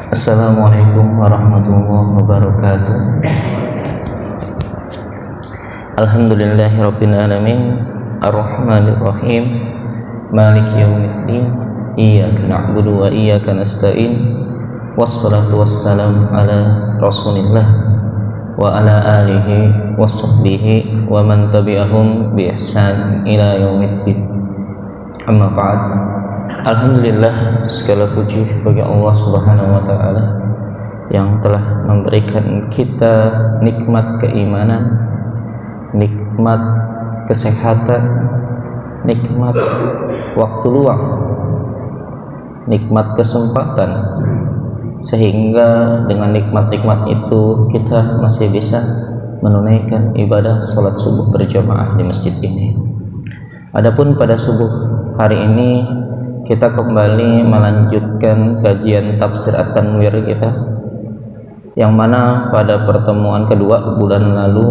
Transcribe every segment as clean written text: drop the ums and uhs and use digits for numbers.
Assalamualaikum warahmatullahi wabarakatuh. Alhamdulillahirabbil alamin, arrahmanir rahim, maliki yaumiddin, iyyaka na'budu wa iyyaka nasta'in, wassalatu wassalamu ala rasulillah wa ala alihi washabbihi wa man tabi'ahum bi ihsan ila yaumiddin. Amma ba'd. Alhamdulillah, segala puji bagi Allah Subhanahu wa taala yang telah memberikan kita nikmat keimanan, nikmat kesehatan, nikmat waktu luang, nikmat kesempatan, sehingga dengan nikmat-nikmat itu kita masih bisa menunaikan ibadah salat subuh berjamaah di masjid ini. Adapun pada subuh hari ini kita kembali melanjutkan kajian tafsir At-Tanwir kita, yang mana pada pertemuan kedua bulan lalu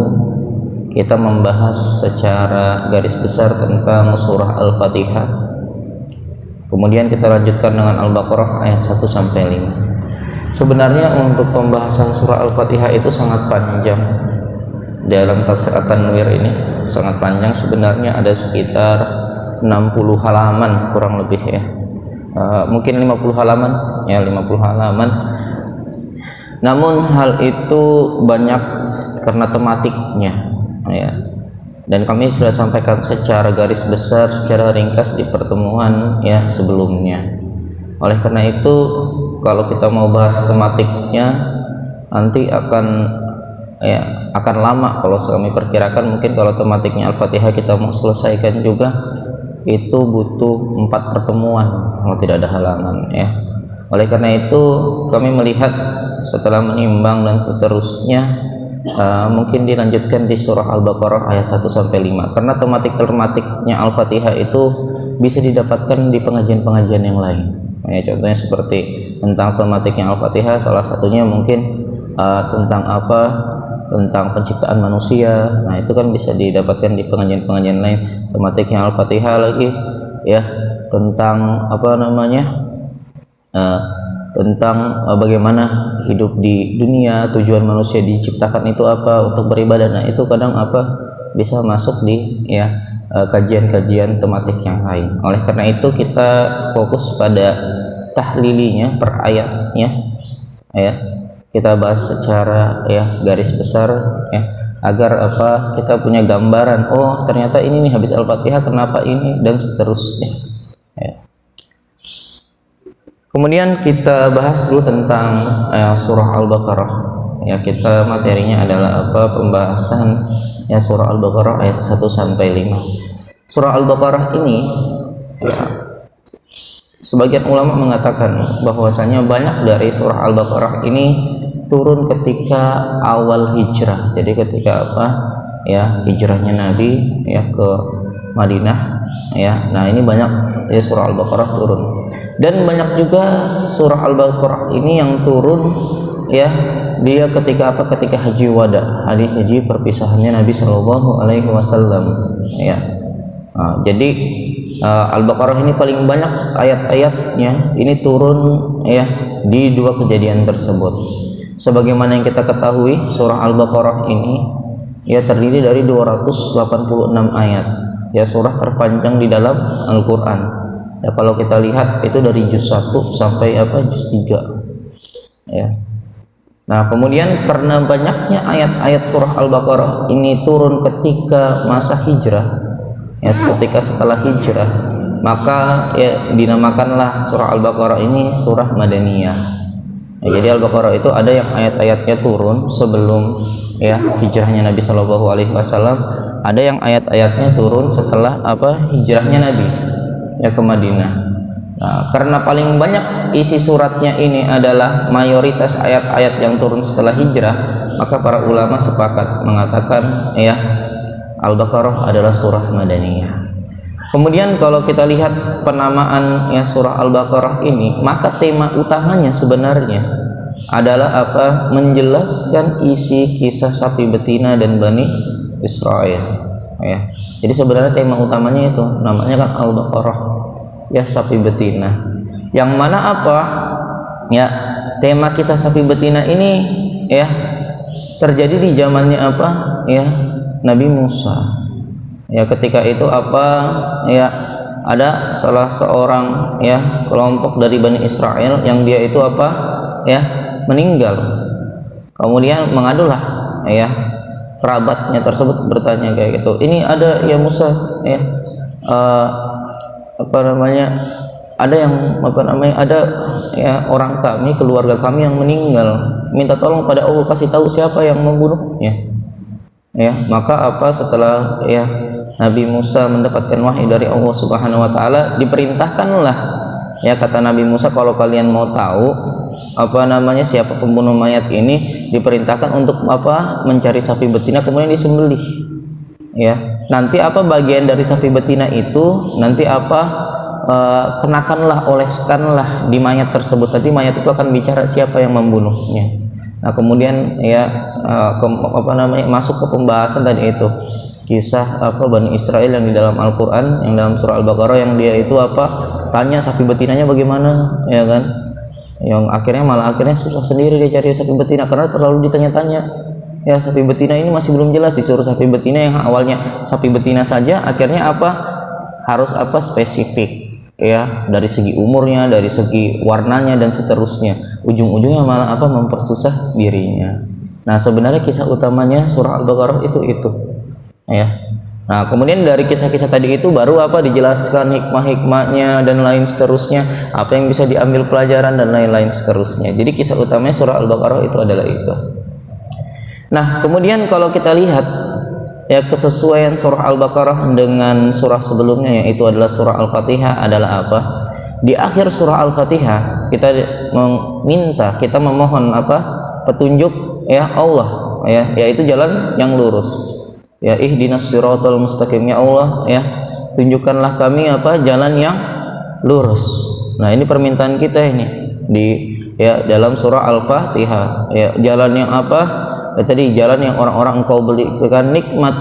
kita membahas secara garis besar tentang surah Al-Fatihah. Kemudian kita lanjutkan dengan Al-Baqarah ayat 1 sampai 5. Sebenarnya untuk pembahasan surah Al-Fatihah itu sangat panjang. Dalam tafsir At-Tanwir ini sangat panjang, sebenarnya ada sekitar 60 halaman kurang lebih ya, mungkin 50 halaman ya, 50 halaman. Namun hal itu banyak karena tematiknya ya, dan kami sudah sampaikan secara garis besar, secara ringkas di pertemuan ya sebelumnya. Oleh karena itu, kalau kita mau bahas tematiknya nanti akan lama. Kalau kami perkirakan mungkin kalau tematiknya Al-Fatihah kita mau selesaikan juga itu butuh 4 pertemuan kalau tidak ada halangan ya. Oleh karena itu kami melihat setelah menimbang dan seterusnya, mungkin dilanjutkan di surah Al-Baqarah ayat 1 sampai 5, karena tematiknya Al-Fatihah itu bisa didapatkan di pengajian-pengajian yang lain ya. Contohnya seperti tentang tematiknya Al-Fatihah, salah satunya mungkin tentang penciptaan manusia. Nah, itu kan bisa didapatkan di pengajian-pengajian lain. Tematiknya Al-Fatihah lagi ya tentang tentang bagaimana hidup di dunia, tujuan manusia diciptakan itu apa, untuk beribadah. Nah, itu kadang bisa masuk di kajian-kajian tematik yang lain. Oleh karena itu kita fokus pada tahlilinya per ayatnya ya. Kita bahas secara garis besar ya, agar kita punya gambaran, oh ternyata ini nih habis Al-Fatihah kenapa ini, dan seterusnya ya. Kemudian kita bahas dulu tentang surah Al-Baqarah ya. Kita materinya adalah pembahasan surah Al-Baqarah ayat 1 sampai 5. Surah Al-Baqarah ini sebagian ulama mengatakan bahwasanya banyak dari surah Al-Baqarah ini turun ketika awal hijrah. Jadi ketika hijrahnya Nabi ke Madinah ya. Nah, ini banyak surah Al-Baqarah turun. Dan banyak juga surah Al-Baqarah ini yang turun dia ketika haji wada, hadis haji perpisahannya Nabi Shallallahu alaihi wasallam ya. Nah, jadi Al-Baqarah ini paling banyak ayat-ayatnya ini turun di dua kejadian tersebut. Sebagaimana yang kita ketahui, surah Al-Baqarah ini terdiri dari 286 ayat ya, surah terpanjang di dalam Al-Quran ya. Kalau kita lihat itu dari juz 1 sampai juz 3 ya. Nah, kemudian karena banyaknya ayat-ayat surah Al-Baqarah ini turun ketika masa hijrah ya, ketika setelah hijrah, maka dinamakanlah surah Al-Baqarah ini surah Madaniyah. Jadi Al-Baqarah itu ada yang ayat-ayatnya turun sebelum hijrahnya Nabi Shallallahu alaihi wasallam, ada yang ayat-ayatnya turun setelah hijrahnya Nabi ke Madinah. Nah, karena paling banyak isi suratnya ini adalah mayoritas ayat-ayat yang turun setelah hijrah, maka para ulama sepakat mengatakan Al-Baqarah adalah surah Madaniyah. Kemudian kalau kita lihat penamaan surah Al-Baqarah ini, maka tema utamanya sebenarnya adalah menjelaskan isi kisah sapi betina dan Bani Israel ya. Jadi sebenarnya tema utamanya itu namanya kan Al-Baqarah sapi betina, yang mana tema kisah sapi betina ini ya terjadi di zamannya apa ya Nabi Musa. Ya ketika itu apa ya ada salah seorang ya kelompok dari Bani Israel yang dia itu apa ya meninggal. Kemudian mengadulah ya kerabatnya tersebut bertanya kayak gitu, ini ada ya Musa ya apa namanya ada yang apa namanya ada ya orang kami, keluarga kami yang meninggal, minta tolong pada Allah kasih tahu siapa yang membunuhnya. Ya maka apa setelah ya Nabi Musa mendapatkan wahyu dari Allah Subhanahu wa taala, diperintahkanlah ya kata Nabi Musa, kalau kalian mau tahu apa namanya siapa pembunuh mayat ini, diperintahkan untuk apa mencari sapi betina kemudian disembelih. Ya nanti apa bagian dari sapi betina itu nanti apa kenakanlah, oleskanlah di mayat tersebut, nanti mayat itu akan bicara siapa yang membunuhnya. Nah kemudian ya apa namanya masuk ke pembahasan tadi itu kisah apa Bani Israel yang di dalam Al-Quran, yang dalam surah Al-Baqarah, yang dia itu apa tanya sapi betinanya bagaimana ya kan, yang akhirnya malah susah sendiri dia cari sapi betina karena terlalu ditanya-tanya ya sapi betina ini masih belum jelas, disuruh sapi betina yang awalnya sapi betina saja akhirnya apa harus apa spesifik ya dari segi umurnya, dari segi warnanya dan seterusnya, ujung-ujungnya malah apa mempersusah dirinya. Nah sebenarnya kisah utamanya surah Al-Baqarah itu ya. Nah kemudian dari kisah-kisah tadi itu baru apa dijelaskan hikmah-hikmahnya dan lain seterusnya, apa yang bisa diambil pelajaran dan lain-lain seterusnya. Jadi kisah utamanya surah Al-Baqarah itu adalah itu. Nah kemudian kalau kita lihat ya kesesuaian surah Al-Baqarah dengan surah sebelumnya yaitu adalah surah Al-Fatihah adalah apa? Di akhir surah Al-Fatihah kita meminta, kita memohon apa? Petunjuk ya Allah ya, yaitu jalan yang lurus. Ya ihdinas siratal mustaqim, ya Allah ya tunjukkanlah kami apa jalan yang lurus. Nah ini permintaan kita ini di ya dalam surah Al-Fatihah ya, jalan yang apa ya, tadi jalan yang orang-orang engkau berikan nikmat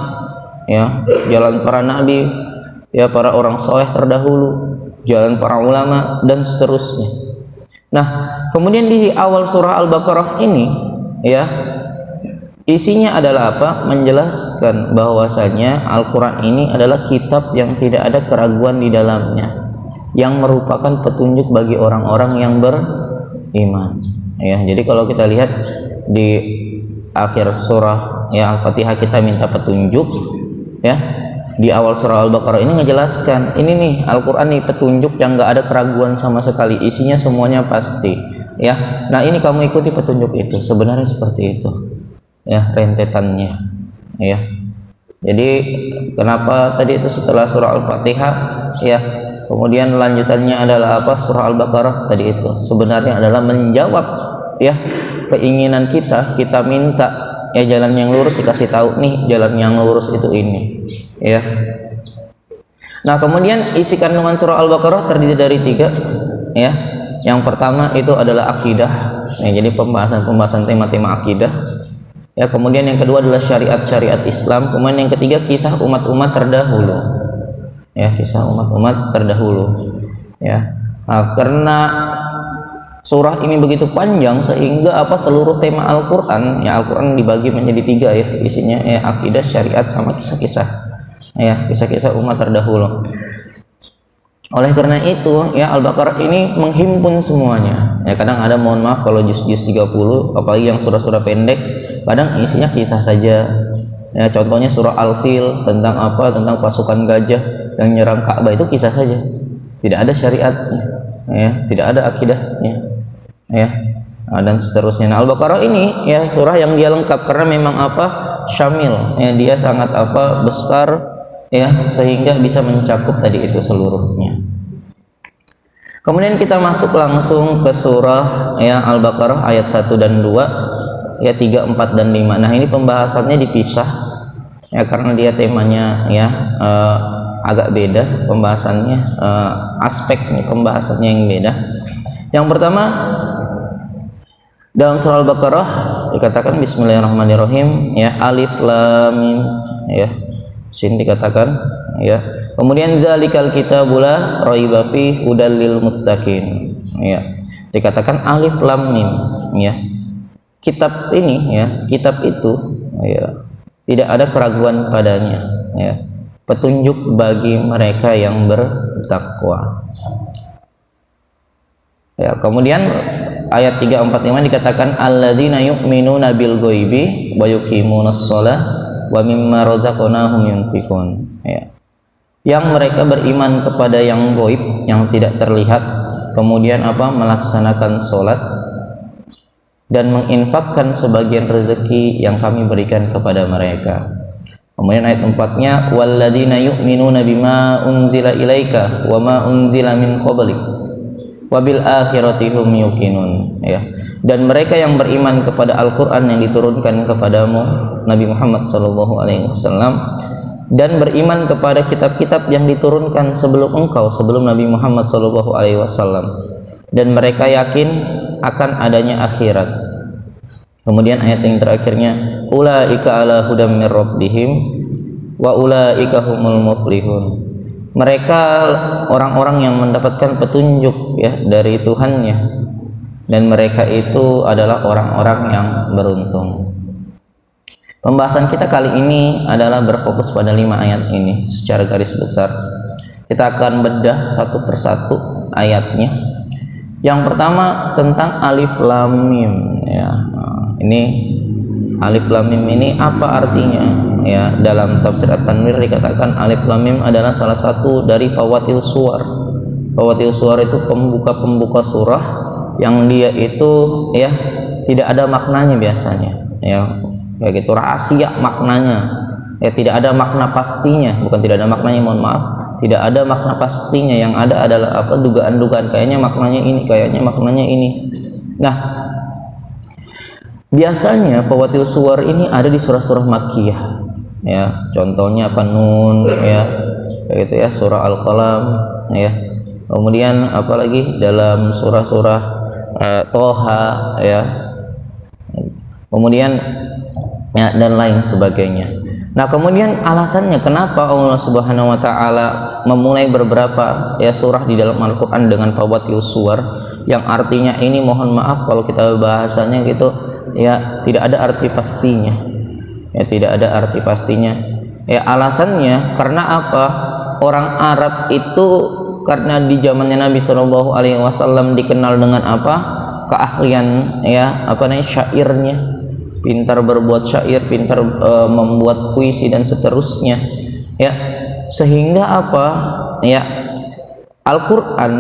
ya, jalan para nabi ya, para orang soleh terdahulu, jalan para ulama dan seterusnya. Nah kemudian di awal surah Al-Baqarah ini ya isinya adalah apa? Menjelaskan bahwasanya Al-Quran ini adalah kitab yang tidak ada keraguan di dalamnya, yang merupakan petunjuk bagi orang-orang yang beriman ya. Jadi kalau kita lihat di akhir surah ya Al-Fatihah kita minta petunjuk ya, di awal surah Al-Baqarah ini ngejelaskan ini nih Al-Quran nih petunjuk yang gak ada keraguan sama sekali, isinya semuanya pasti ya. Nah ini kamu ikuti petunjuk itu, sebenarnya seperti itu ya rentetannya ya. Jadi kenapa tadi itu setelah surah Al-Fatihah ya kemudian lanjutannya adalah apa surah Al-Baqarah tadi itu sebenarnya adalah menjawab ya keinginan kita, kita minta ya jalan yang lurus, dikasih tahu nih jalan yang lurus itu ini ya. Nah kemudian isi kandungan surah Al-Baqarah terdiri dari 3 ya. Yang pertama itu adalah akidah ya, jadi pembahasan tema-tema akidah ya. Kemudian yang kedua adalah syariat-syariat Islam. Kemudian yang ketiga kisah umat-umat terdahulu ya, kisah umat-umat terdahulu ya. Nah, karena surah ini begitu panjang sehingga apa seluruh tema Al-Quran ya, Al-Quran dibagi menjadi 3 ya isinya ya, akidah, syariat sama kisah-kisah ya, kisah-kisah umat terdahulu. Oleh karena itu ya Al-Baqarah ini menghimpun semuanya ya. Kadang ada mohon maaf kalau juz-juz 30 apalagi yang surah-surah pendek kadang isinya kisah saja ya. Contohnya surah Al-Fil tentang apa, tentang pasukan gajah yang nyerang Ka'bah, itu kisah saja, tidak ada syariatnya ya, tidak ada akidahnya ya. Nah, dan seterusnya. Nah, Al-Baqarah ini ya surah yang dia lengkap karena memang apa syamil ya, dia sangat apa besar ya sehingga bisa mencakup tadi itu seluruhnya. Kemudian kita masuk langsung ke surah ya Al-Baqarah ayat 1 dan 2 ya, 3, 4 dan 5. Nah ini pembahasannya dipisah ya karena dia temanya ya agak beda pembahasannya, aspeknya pembahasannya yang beda. Yang pertama dalam surah Al-Baqarah dikatakan Bismillahirrahmanirrahim ya, alif lam mim ya, sin dikatakan ya. Kemudian zalikal kitabula raiba fi hudal lil muttaqin ya, dikatakan alif lam mim, ya. Kitab ini, ya, kitab itu, ya, tidak ada keraguan padanya, ya. Petunjuk bagi mereka yang bertakwa. Ya, kemudian ayat 345 dikatakan alladzina yu'minuna bil ghaibi wa yuqimunas shalah wa mimma razaqnahum yunfiqun, ya. Yang mereka beriman kepada yang gaib, yang tidak terlihat, kemudian melaksanakan sholat dan menginfakkan sebagian rezeki yang kami berikan kepada mereka. Kemudian ayat 4-nya walladzina yu'minuna bima unzila ilaika wa ma unzila min qablik wabil akhirati hum yuqinun, ya. Dan mereka yang beriman kepada Al-Qur'an yang diturunkan kepadamu Nabi Muhammad SAW, dan beriman kepada kitab-kitab yang diturunkan sebelum engkau, sebelum Nabi Muhammad SAW, dan mereka yakin akan adanya akhirat. Kemudian ayat yang terakhirnya ulaika ala hudam mir rabbihim wa ulaika humul muflihun. Mereka orang-orang yang mendapatkan petunjuk, ya, dari Tuhannya, dan mereka itu adalah orang-orang yang beruntung. Pembahasan kita kali ini adalah berfokus pada 5 ayat ini secara garis besar. Kita akan bedah satu persatu ayatnya. Yang pertama tentang alif lam mim, ya. Ini alif lam mim ini apa artinya? Ya, dalam tafsir At-Tanwir dikatakan alif lam mim adalah salah satu dari fawatil suwar. Fawatil suwar itu pembuka-pembuka surah yang dia itu, ya, tidak ada maknanya biasanya, ya, kayak gitu, rahasia maknanya, ya, tidak ada makna pastinya, bukan tidak ada maknanya, mohon maaf, tidak ada makna pastinya. Yang ada adalah dugaan-dugaan, kayaknya maknanya ini, kayaknya maknanya ini. Nah, biasanya fawatil suwar ini ada di surah-surah Makkiyah, ya. Contohnya Nun, ya, kayak gitu, ya, surah Al-Qalam, ya. Kemudian apalagi dalam surah-surah Toha, ya. Kemudian, ya, dan lain sebagainya. Nah, kemudian alasannya kenapa Allah Subhanahu wa taala memulai beberapa, ya, surah di dalam Al-Qur'an dengan fawatil suwar, yang artinya ini, mohon maaf kalau kita bahasanya gitu, ya, tidak ada arti pastinya. Ya, tidak ada arti pastinya. Ya, alasannya karena apa? Orang Arab itu karena di zamannya Nabi SAW dikenal dengan keahlian, ya, syairnya, pintar berbuat syair, pintar membuat puisi dan seterusnya, ya, sehingga ya, Al-Qur'an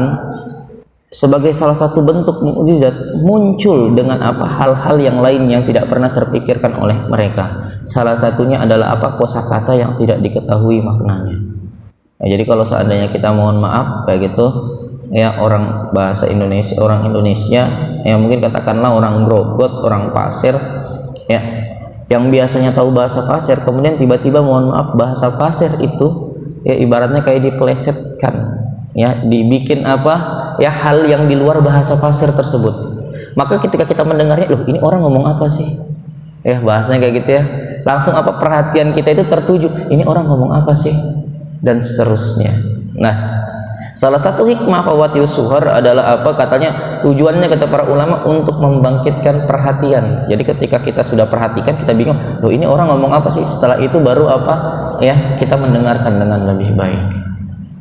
sebagai salah satu bentuk mukjizat muncul dengan hal-hal yang lain yang tidak pernah terpikirkan oleh mereka. Salah satunya adalah kosakata yang tidak diketahui maknanya. Ya, jadi kalau seandainya kita, mohon maaf, kayak gitu, ya, orang bahasa Indonesia, orang Indonesia, ya, mungkin katakanlah orang Grogot, orang Pasir, ya, yang biasanya tahu bahasa Pasir, kemudian tiba-tiba, mohon maaf, bahasa Pasir itu, ya, ibaratnya kayak dipelesetkan, ya, dibikin ya, hal yang di luar bahasa Pasir tersebut. Maka ketika kita mendengarnya, loh, ini orang ngomong apa sih? Ya, bahasanya kayak gitu, ya, langsung perhatian kita itu tertuju, ini orang ngomong apa sih, dan seterusnya. Nah, salah satu hikmah fawatil suwar adalah katanya tujuannya, kata para ulama, untuk membangkitkan perhatian. Jadi ketika kita sudah perhatikan, kita bingung, loh, ini orang ngomong apa sih? Setelah itu baru ya, kita mendengarkan dengan lebih baik.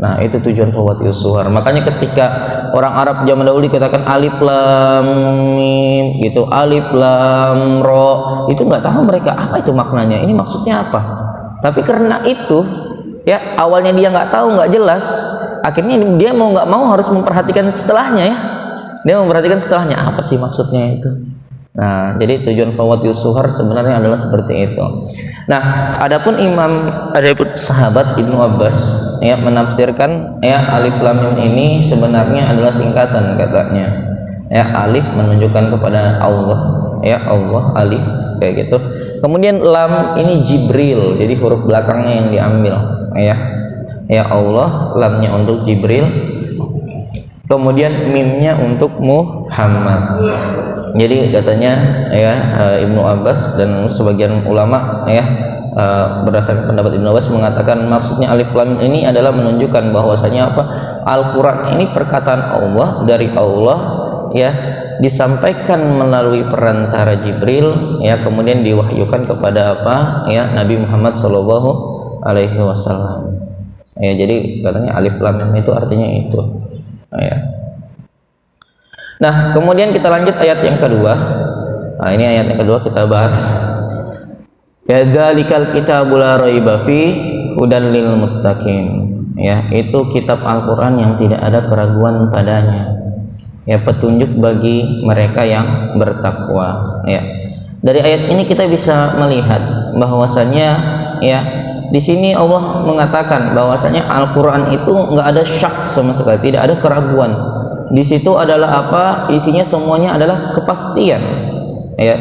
Nah, itu tujuan fawatil suwar. Makanya ketika orang Arab zaman dahulu dikatakan alif lam mim gitu, alif lam ro, itu nggak tahu mereka apa itu maknanya, ini maksudnya apa. Tapi karena itu, ya, awalnya dia nggak tahu, nggak jelas, akhirnya dia mau nggak mau harus memperhatikan setelahnya, ya, dia memperhatikan setelahnya apa sih maksudnya itu. Nah, jadi tujuan fawatil suwar sebenarnya adalah seperti itu. Nah, adapun sahabat Ibnu Abbas, ya, menafsirkan, ya, alif lam mim ini sebenarnya adalah singkatan, katanya. Ya, alif menunjukkan kepada Allah, ya, Allah, alif, kayak gitu. Kemudian lam ini Jibril, jadi huruf belakangnya yang diambil, ya. Ya, Allah, lamnya untuk Jibril, kemudian mimnya untuk Muhammad. Jadi katanya, ya, Ibnu Abbas dan sebagian ulama, ya, berdasarkan pendapat Ibnu Abbas mengatakan maksudnya alif lam ini adalah menunjukkan bahwasanya Al-Qur'an ini perkataan Allah, dari Allah, ya disampaikan melalui perantara Jibril, ya kemudian diwahyukan kepada apa, ya Nabi Muhammad Shallallahu Alaihi Wasallam. Ya, jadi katanya alif lam mim itu artinya itu. Ya. Nah, kemudian kita lanjut ayat yang kedua. Nah, ini ayat yang kedua kita bahas. Ya dzalikal kitabul la raiba fi hudan lil muttaqin. Ya, itu kitab Al-Qur'an yang tidak ada keraguan padanya. Ya, petunjuk bagi mereka yang bertakwa. Ya. Dari ayat ini kita bisa melihat bahwasanya ya di sini Allah mengatakan bahwasanya Al-Qur'an itu enggak ada syak sama sekali, tidak ada keraguan. Di situ adalah apa? Isinya semuanya adalah kepastian. Ya.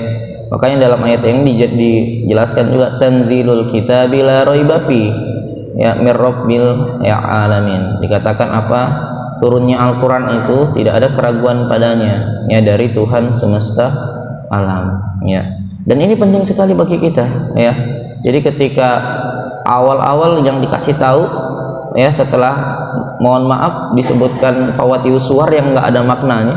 Makanya dalam ayat yang dijelaskan juga tanzilul kitabi la raiba fi ya mir rabbil ya alamin. Dikatakan apa? Turunnya Al-Quran itu tidak ada keraguan padanya, ya dari Tuhan semesta alam, ya. Dan ini penting sekali bagi kita, ya. Jadi ketika awal-awal yang dikasih tahu, ya setelah mohon maaf disebutkan fawatius suwar yang nggak ada maknanya,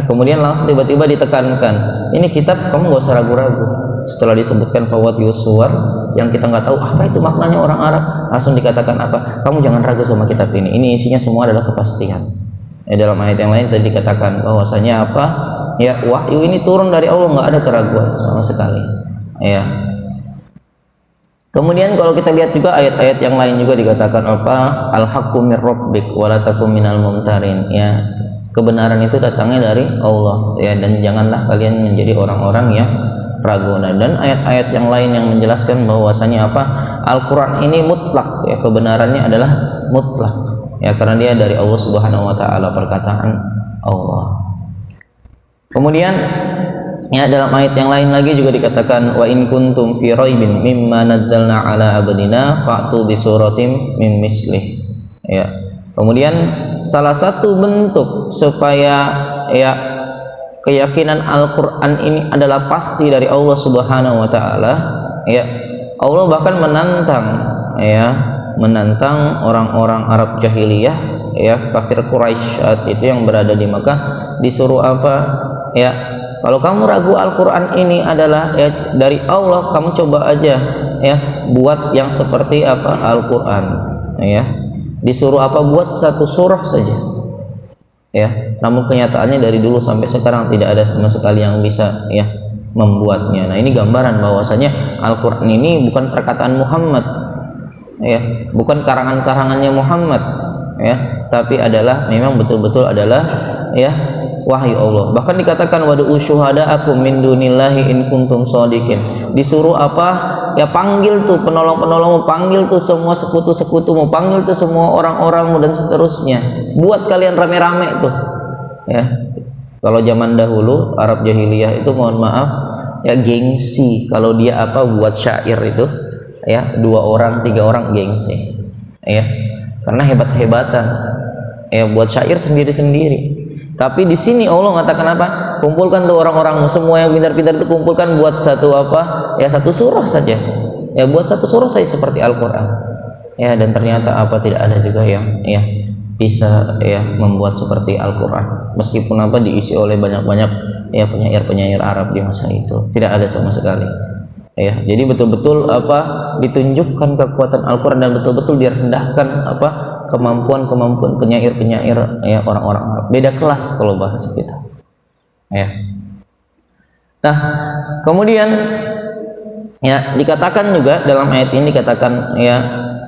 kemudian langsung tiba-tiba ditekankan, ini kitab kamu nggak usah ragu-ragu. Setelah disebutkan fawatius suwar yang kita nggak tahu apa itu maknanya orang Arab, langsung dikatakan apa? Kamu jangan ragu sama kitab ini. Ini isinya semua adalah kepastian. Dalam ayat yang lain tadi dikatakan bahwasanya apa? Ya wahyu ini turun dari Allah, nggak ada keraguan sama sekali. Ya. Kemudian kalau kita lihat juga ayat-ayat yang lain juga dikatakan apa? Al-haqqu mir rabbik wa la takum minal mumtarin. Ya, kebenaran itu datangnya dari Allah. Ya, dan janganlah kalian menjadi orang-orang yang ragu. Dan ayat-ayat yang lain yang menjelaskan bahwasanya apa? Al-Qur'an ini mutlak, ya kebenarannya adalah mutlak. Ya karena dia dari Allah Subhanahu wa taala, perkataan Allah. Kemudian ya dalam ayat yang lain lagi juga dikatakan wa in kuntum fi raibin mimma nazzalna ala abdina fa'tu bi suratim min mislih. Ya. Kemudian salah satu bentuk supaya ya keyakinan Al-Quran ini adalah pasti dari Allah Subhanahu wa taala, ya Allah bahkan menantang orang-orang Arab jahiliyah, ya kafir Quraisy saat itu yang berada di Makkah, disuruh apa? Ya, kalau kamu ragu Al-Quran ini adalah ya dari Allah, kamu coba aja ya buat yang seperti apa Al-Quran, ya disuruh apa? Buat satu surah saja. Ya, namun kenyataannya dari dulu sampai sekarang tidak ada sama sekali yang bisa ya membuatnya. Nah, ini gambaran bahwasanya Al-Qur'an ini bukan perkataan Muhammad, ya, bukan karangan-karangannya Muhammad, ya, tapi adalah memang betul-betul adalah ya wahyu Allah. Bahkan dikatakan wad'u syuhada'akum min dunillahi in kuntum shadiqin. Disuruh apa? Ya panggil tuh penolong-penolongmu, panggil tuh semua sekutu-sekutumu, panggil tuh semua orang-orangmu dan seterusnya. Buat kalian rame-rame tuh. Ya. Kalau zaman dahulu Arab jahiliyah itu mohon maaf ya gengsi kalau dia apa buat syair itu ya 2 orang 3 orang gengsi. Ya. Karena hebat-hebatan. Ya buat syair sendiri-sendiri. Tapi di sini Allah mengatakan apa? Kumpulkan tuh orang-orangmu semua yang pintar-pintar itu kumpulkan buat satu apa? Ya satu surah saja. Ya buat satu surah saja seperti Al-Qur'an. Ya dan ternyata apa tidak ada juga yang ya bisa ya membuat seperti Al-Qur'an. Meskipun apa diisi oleh banyak-banyak ya penyair-penyair Arab di masa itu. Tidak ada sama sekali. Ya, jadi betul-betul apa ditunjukkan kekuatan Al-Qur'an dan betul-betul direndahkan apa kemampuan penyair-penyair ya orang-orang Arab. Beda kelas kalau bahasa kita. Ya. Nah, kemudian ya dikatakan juga dalam ayat ini dikatakan ya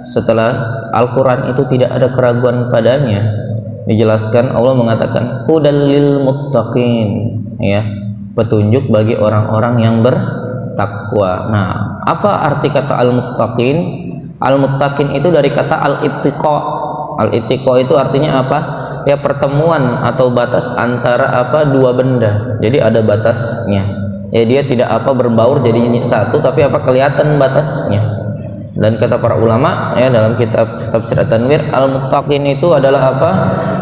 setelah Al-Qur'an itu tidak ada keraguan padanya, dijelaskan Allah mengatakan hudal lil muttaqin, ya, petunjuk bagi orang-orang yang bertakwa. Nah, apa arti kata al-muttaqin? Al-muttaqin itu dari kata al-ittiqa. Al-ittiqa itu artinya apa? Ya pertemuan atau batas antara apa dua benda. Jadi ada batasnya. Ya dia tidak apa berbaur jadi satu, tapi apa kelihatan batasnya. Dan kata para ulama ya dalam kitab Tafsir At-Tanwir, al-muttaqin itu adalah apa?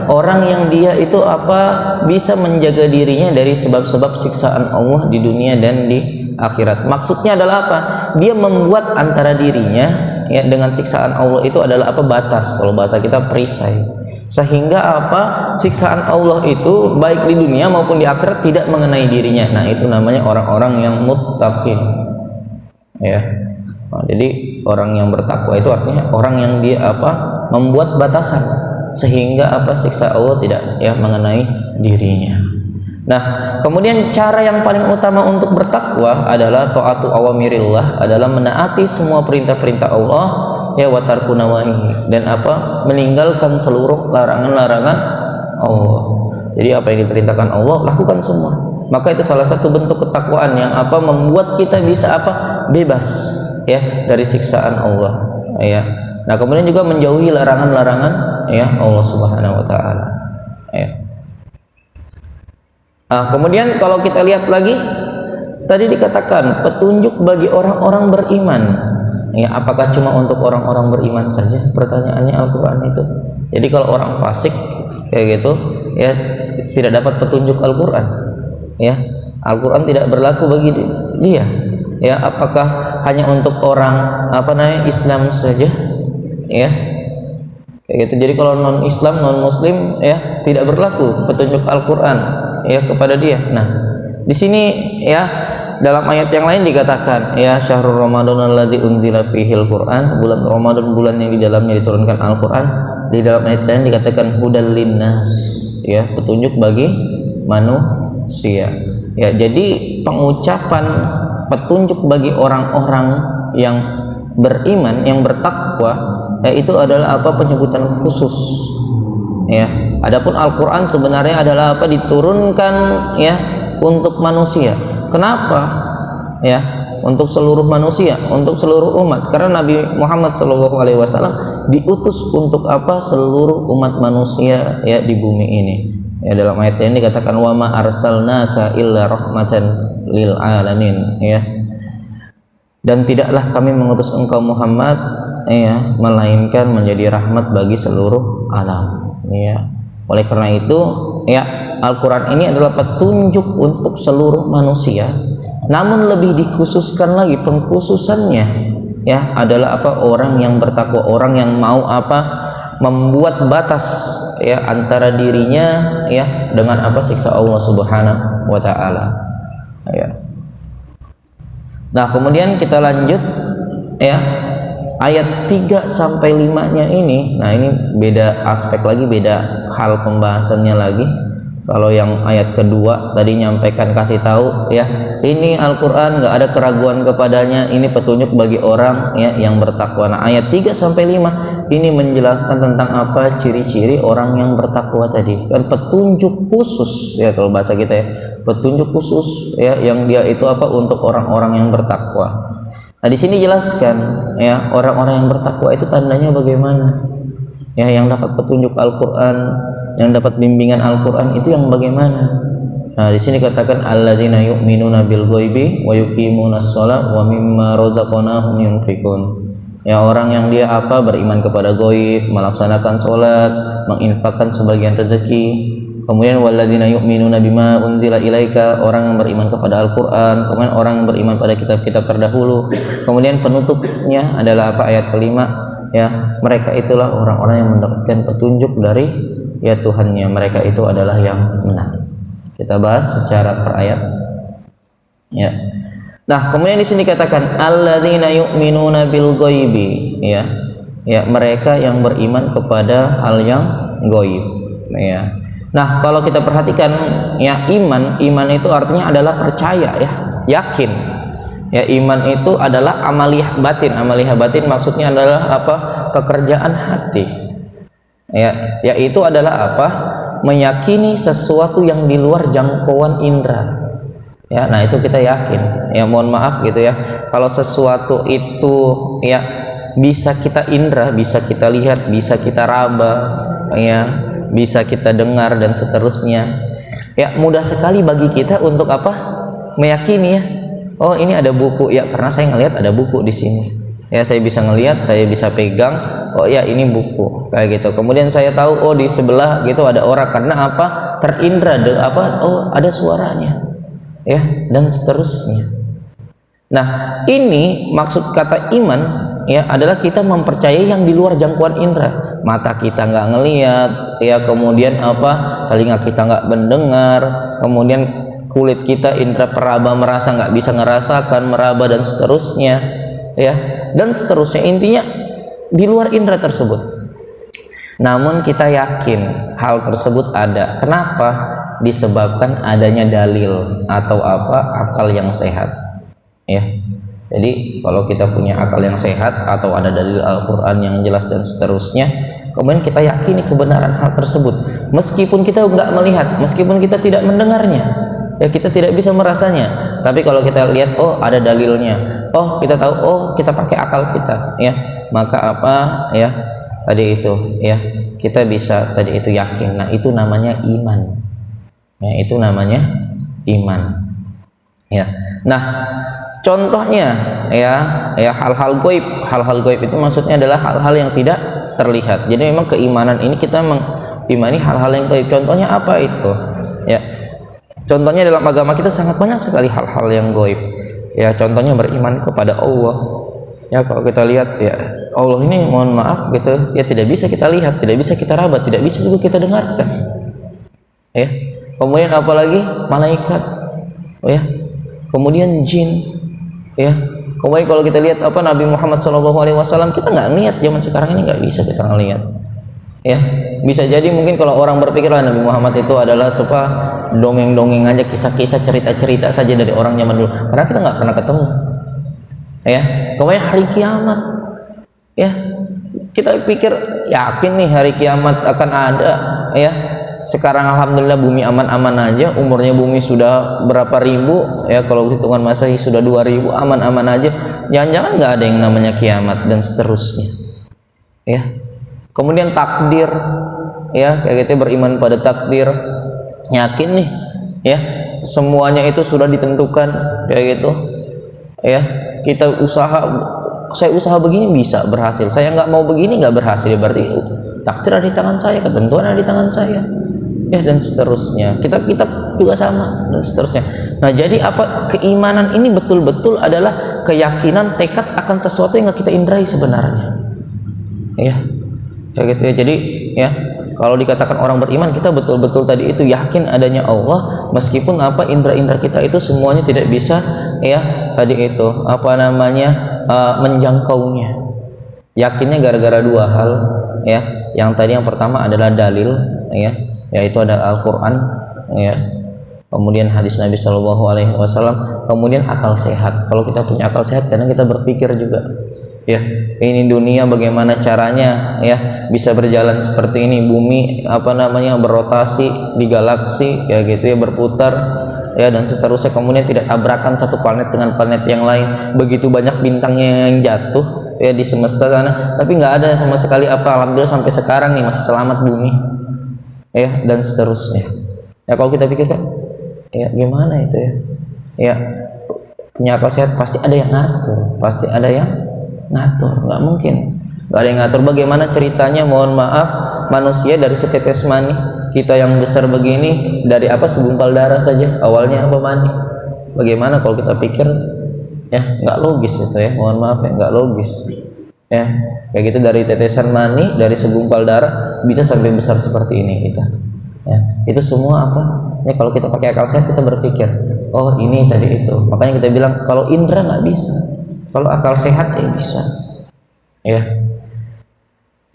Orang yang dia itu apa bisa menjaga dirinya dari sebab-sebab siksaan Allah di dunia dan di akhirat. Maksudnya adalah apa? Dia membuat antara dirinya ya dengan siksaan Allah itu adalah apa? Batas. Kalau bahasa kita perisai. sehingga apa, siksaan Allah itu baik di dunia maupun di akhirat tidak mengenai dirinya. Nah, itu namanya orang-orang yang muttaqin, ya. Nah, jadi orang yang bertakwa itu artinya orang yang dia apa, membuat batasan sehingga apa, siksa Allah tidak ya mengenai dirinya. Nah, kemudian cara yang paling utama untuk bertakwa adalah taatu awamirillah, adalah menaati semua perintah-perintah Allah, ya, wa tarku nawahi, dan apa, meninggalkan seluruh larangan-larangan Allah. Jadi apa yang diperintahkan Allah lakukan semua. Maka itu salah satu bentuk ketakwaan yang apa, membuat kita bisa apa, bebas ya dari siksaan Allah, ya. Nah, kemudian juga menjauhi larangan-larangan ya Allah Subhanahu wa taala, ya. Nah, kemudian kalau kita lihat lagi, tadi dikatakan petunjuk bagi orang-orang beriman. Ya, apakah cuma untuk orang-orang beriman saja? Pertanyaannya Al-Quran itu. Jadi kalau orang fasik kayak gitu, ya tidak dapat petunjuk Al-Quran. Ya, Al-Quran tidak berlaku bagi dia. Ya, apakah hanya untuk orang apa namanya Islam saja? Ya, kayak gitu. Jadi kalau non Islam, non Muslim, ya tidak berlaku petunjuk Al-Quran ya kepada dia. Nah, di sini ya dalam ayat yang lain dikatakan ya syahrul ramadan alladzi unzila fihil Qur'an, bulan Ramadan bulan yang di dalamnya diturunkan Al-Qur'an. Di dalam ayat lain dikatakan hudal linnas, ya petunjuk bagi manusia. Ya, jadi pengucapan petunjuk bagi orang-orang yang beriman, yang bertakwa, ya itu adalah apa, penyebutan khusus. Ya, adapun Al-Qur'an sebenarnya adalah apa, diturunkan ya untuk manusia. Kenapa? Ya, untuk seluruh manusia, untuk seluruh umat. Karena Nabi Muhammad SAW diutus untuk apa? Seluruh umat manusia ya di bumi ini. Ya, dalam ayat ini dikatakan wa ma arsalnaka illa rahmatan lil alamin, ya. Dan tidaklah kami mengutus engkau Muhammad ya melainkan menjadi rahmat bagi seluruh alam. Ya, oleh karena itu ya Al-Quran ini adalah petunjuk untuk seluruh manusia, namun lebih dikhususkan lagi, pengkhususannya ya adalah apa, orang yang bertakwa, orang yang mau apa, membuat batas ya antara dirinya ya dengan apa, siksa Allah Subhanahu wa taala, ya. Nah, kemudian kita lanjut ya ayat 3 sampai 5-nya ini. Nah, ini beda aspek lagi, beda hal pembahasannya lagi. Kalau yang ayat kedua tadi nyampaikan, kasih tahu ya, ini Al-Qur'an enggak ada keraguan kepadanya, ini petunjuk bagi orang ya yang bertakwa. Nah, ayat 3 sampai 5 ini menjelaskan tentang apa ciri-ciri orang yang bertakwa tadi. Kan petunjuk khusus ya kalau bahasa kita ya. Petunjuk khusus ya yang dia itu apa, untuk orang-orang yang bertakwa. Nah, di sini jelaskan ya orang-orang yang bertakwa itu tandanya bagaimana. Ya, yang dapat petunjuk Al-Qur'an, yang dapat bimbingan Al-Qur'an itu yang bagaimana. Nah, di sini katakan alladzina yu'minuna bil ghaibi wa yuqimunas shalah wa mimma razaqnahum yunfiqun. Ya, orang yang dia apa, beriman kepada ghaib, melaksanakan salat, menginfakkan sebagian rezeki. Kemudian walladzina yu'minuna bima unzila ilaika, orang yang beriman kepada Al-Qur'an. Kemudian orang yang beriman pada kitab-kitab terdahulu. Kemudian penutupnya adalah apa, ayat kelima ya, mereka itulah orang-orang yang mendapatkan petunjuk dari ya Tuhannya, mereka itu adalah yang menang. Kita bahas secara per ayat ya. Nah, kemudian di sini katakan alladzina yu'minuna bil ghaibi, ya. Ya, mereka yang beriman kepada hal yang gaib, ya. Nah, kalau kita perhatikan ya, iman itu artinya adalah percaya ya, yakin. Ya, iman itu adalah amaliyah batin. Amaliyah batin maksudnya adalah apa? Pekerjaan hati. Ya, yaitu adalah apa? Meyakini sesuatu yang di luar jangkauan indera. Ya, nah itu kita yakin. Ya, mohon maaf gitu ya. Kalau sesuatu itu ya bisa kita indera, bisa kita lihat, bisa kita raba, ya, bisa kita dengar dan seterusnya. Ya, mudah sekali bagi kita untuk apa? Meyakini ya. Oh, ini ada buku ya, karena saya ngelihat ada buku di sini. Ya, saya bisa ngelihat, saya bisa pegang. Oh ya, ini buku kayak gitu. Kemudian saya tahu oh di sebelah gitu ada orang, karena apa? Terindra apa? Oh, ada suaranya. Ya, dan seterusnya. Nah, ini maksud kata iman ya adalah kita mempercayai yang di luar jangkauan indera. Mata kita nggak ngelihat, ya, kemudian apa, telinga kita nggak mendengar, kemudian kulit kita indera peraba merasa nggak bisa ngerasakan, meraba dan seterusnya, ya, dan seterusnya. Intinya di luar indera tersebut. Namun kita yakin hal tersebut ada. Kenapa? Disebabkan adanya dalil atau apa, akal yang sehat, ya. Jadi kalau kita punya akal yang sehat atau ada dalil Al-Quran yang jelas dan seterusnya, kemudian kita yakini kebenaran hal tersebut, meskipun kita nggak melihat, meskipun kita tidak mendengarnya, ya, kita tidak bisa merasanya. Tapi kalau kita lihat, oh ada dalilnya, oh kita tahu, oh kita pakai akal kita, ya, maka apa, ya, tadi itu, ya, kita bisa tadi itu yakin. Nah itu namanya iman, ya, itu namanya iman, ya. Nah contohnya, ya hal-hal goib itu maksudnya adalah hal-hal yang tidak terlihat. Jadi memang keimanan ini kita mengimani hal-hal yang goib. Contohnya apa itu? Ya, contohnya dalam agama kita sangat banyak sekali hal-hal yang goib. Ya, contohnya beriman kepada Allah. Ya, kalau kita lihat, ya Allah ini mohon maaf gitu, ya tidak bisa kita lihat, tidak bisa kita raba, tidak bisa juga kita dengarkan. Ya, kemudian apalagi malaikat, ya, kemudian jin. Ya, kemudian kalau kita lihat apa Nabi Muhammad SAW, kita nggak lihat zaman sekarang ini, nggak bisa kita ngelihat. Ya, bisa jadi mungkin kalau orang berpikir lah Nabi Muhammad itu adalah suka dongeng-dongeng aja, kisah-kisah, cerita-cerita saja dari orang zaman dulu, karena kita nggak pernah ketemu. Ya, kemudian hari kiamat, ya kita pikir yakin nih hari kiamat akan ada, ya. Sekarang alhamdulillah bumi aman-aman aja, umurnya bumi sudah berapa ribu, ya, kalau hitungan Masehi sudah 2000, aman-aman aja. Jangan-jangan nggak ada yang namanya kiamat dan seterusnya, ya. Kemudian takdir, ya, kayak gitu, beriman pada takdir, yakin nih, ya, semuanya itu sudah ditentukan, kayak gitu, ya. Kita saya usaha begini bisa berhasil, saya nggak mau begini nggak berhasil, berarti takdir ada di tangan saya, ketentuan ada di tangan saya, ya, dan seterusnya. Kitab juga sama dan seterusnya. Nah jadi apa, keimanan ini betul-betul adalah keyakinan, tekad akan sesuatu yang kita indrai sebenarnya, ya, kayak gitu, ya. Jadi, ya, kalau dikatakan orang beriman, kita betul-betul tadi itu yakin adanya Allah, meskipun apa, indera-indera kita itu semuanya tidak bisa, ya, tadi itu apa namanya, menjangkaunya. Yakinnya gara-gara dua hal, ya. Yang tadi yang pertama adalah dalil, ya, yaitu ada Al-Quran, ya, kemudian hadis Nabi SAW, kemudian akal sehat. Kalau kita punya akal sehat, kadang kita berpikir juga, ya, ini dunia bagaimana caranya, ya, bisa berjalan seperti ini, bumi apa namanya berotasi di galaksi, ya gitu, ya, berputar, ya, dan seterusnya. Kemudian tidak tabrakan satu planet dengan planet yang lain, begitu banyak bintangnya yang jatuh, ya, di semesta sana, tapi nggak ada sama sekali apa, alhamdulillah sampai sekarang nih masih selamat bumi, ya, dan seterusnya. Ya kalau kita pikirkan, ya gimana itu, ya, ya, punya akal sehat pasti ada yang ngatur, pasti ada yang ngatur, nggak mungkin nggak ada yang ngatur. Bagaimana ceritanya, mohon maaf, manusia dari setetes mani, kita yang besar begini, dari apa, segumpal darah saja awalnya apa, mani. Bagaimana kalau kita pikir, ya, nggak logis itu, ya, mohon maaf, ya, nggak logis, ya, kayak gitu, dari tetesan mani, dari segumpal darah bisa sampai besar seperti ini kita, ya. Itu semua apa, ya, kalau kita pakai akal sehat kita berpikir, oh ini tadi itu. Makanya kita bilang kalau indra nggak bisa, kalau akal sehat ya bisa, ya.